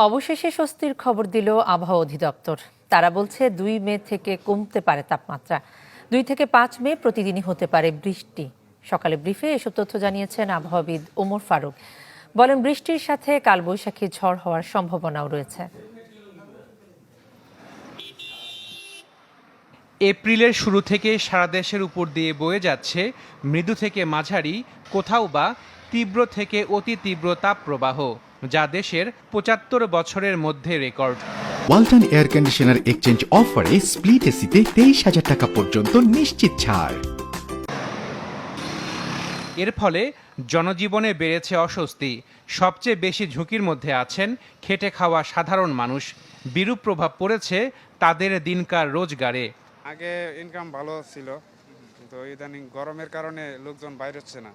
অবশেষে স্বস্তির খবর দিল আবহাওয়া অধিদপ্তর। তারা বলছে 2 মে থেকে কমতে পারে তাপমাত্রা। 2 থেকে 5 মে প্রতিদিনই হতে পারে বৃষ্টি। সকালে ব্রিফে এসব তথ্য জানিয়েছেন আবহাওয়াবিদ ওমর ফারুক। বলেন, বৃষ্টির সাথে কালবৈশাখী ঝড় হওয়ার সম্ভাবনাও রয়েছে। এপ্রিলের শুরু থেকে সারা দেশের উপর দিয়ে বয়ে যাচ্ছে মৃদু থেকে মাঝারি, কোথাও বা তীব্র থেকে অতি তীব্র তাপপ্রবাহ, যা দেশের 75 বছরের মধ্যে record. Walton air conditioner exchange অফারে স্প্লিট এসিতে 23,000 টাকা পর্যন্ত নিশ্চিত ছাড়। এর ফলে জনজীবনে বেড়েছে অস্বস্তি। সবচেয়ে বেশি ঝুঁকির মধ্যে আছেন খেটে খাওয়া সাধারণ মানুষ। বিরূপ প্রভাব পড়েছে তাদের দিনকার রোজগারে। আগে ইনকাম ভালো ছিল, কিন্তু ইদানিং গরমের কারণে লোকজন বাইরে হচ্ছে না।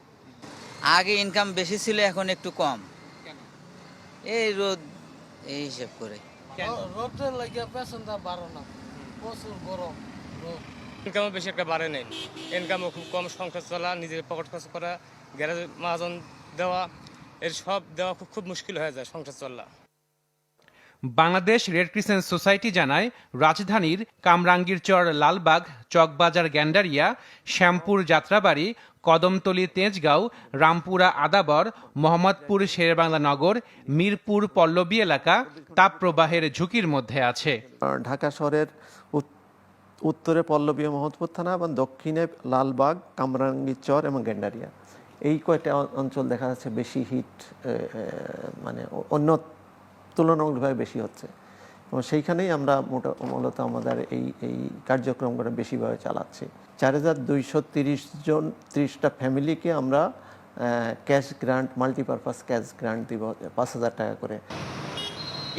আগে ইনকাম বেশি ছিল, এখন একটু কম। এই রোদ, এই হিসাব করে। রোদের লাগিয়ে পেছনটা বাড়ো না, প্রচুর গরম। ইনকামও বেশি একটা বাড়ে নেই, ইনকামও খুব কম। সংসার চলা, নিজের পকেট খরচ করা, গ্যারেজ মাহাজন দেওয়া, এর সব দেওয়া খুব মুশকিল হয়ে যায় সংসার চলা। বাংলাদেশ রেড ক্রিসেন্ট সোসাইটি জানায়, রাজধানীর কামরাঙ্গীরচর, লালবাগ, চকবাজার, গ্যান্ডারিয়া, শ্যামপুর, যাত্রাবাড়ি, কদমতলী, তেজগাঁও, রামপুরা, আদাবর, মোহাম্মদপুর, শেরেবাংলা নগর, মিরপুর, পল্লবী এলাকা তাপপ্রবাহের ঝুঁকির মধ্যে আছে। ঢাকা শহরের উত্তরে পল্লবী ও মোহাম্মদপুর থানা এবং দক্ষিণে লালবাগ, কামরাঙ্গীরচর এবং গ্যান্ডারিয়া, এই কয়টা অঞ্চল দেখা যাচ্ছে বেশি হিট, মানে অন্য তুলনামূলকভাবে বেশি হচ্ছে, এবং সেইখানেই আমরা মূলত আমাদের এই কার্যক্রমগুলো বেশিভাবে চালাচ্ছি। 4,230টা ফ্যামিলিকে আমরা cash grant, multipurpose cash grant দিব 5,000 টাকা করে।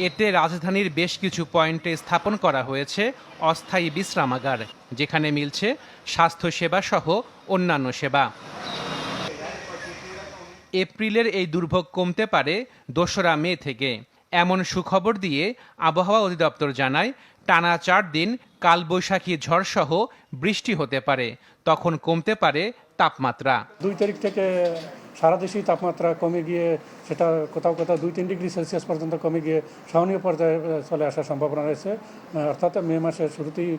এতে রাজধানীর বেশ কিছু পয়েন্টে স্থাপন করা হয়েছে অস্থায়ী বিশ্রামাগার, যেখানে মিলছে স্বাস্থ্যসেবা সহ অন্যান্য সেবা। এপ্রিলের এই দুর্ভোগ কমতে পারে 2রা মে থেকে। এমন সুখবর দিয়ে আবহাওয়া অধিদপ্তর জানায়, টানা 4 দিন কালবৈশাখী ঝড় সহ বৃষ্টি হতে পারে। তখন কমতে পারে তাপমাত্রা। 2 তারিখ থেকে সারা দেশেই তাপমাত্রা কমে গিয়ে সেটা কোথাও 2-3 ডিগ্রি সেলসিয়াস পর্যন্ত কমে গিয়ে সহনীয় পর্যায়ে চলে আসার সম্ভাবনা রয়েছে। অর্থাৎ মে মাসের শুরুতেই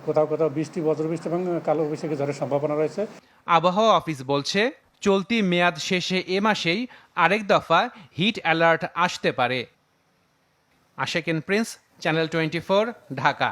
কোথাও বৃষ্টি, বজ্রবৃষ্টি এবং কালবৈশাখী ঝড়ের সম্ভাবনা রয়েছে। আবহাওয়া অফিস বলছে, চলতি মেয়াদ শেষে এ মাসেই আরেক দফা হিট অ্যালার্ট আসতে পারে। আশেকিন প্রিন্স, চ্যানেল 24, ঢাকা।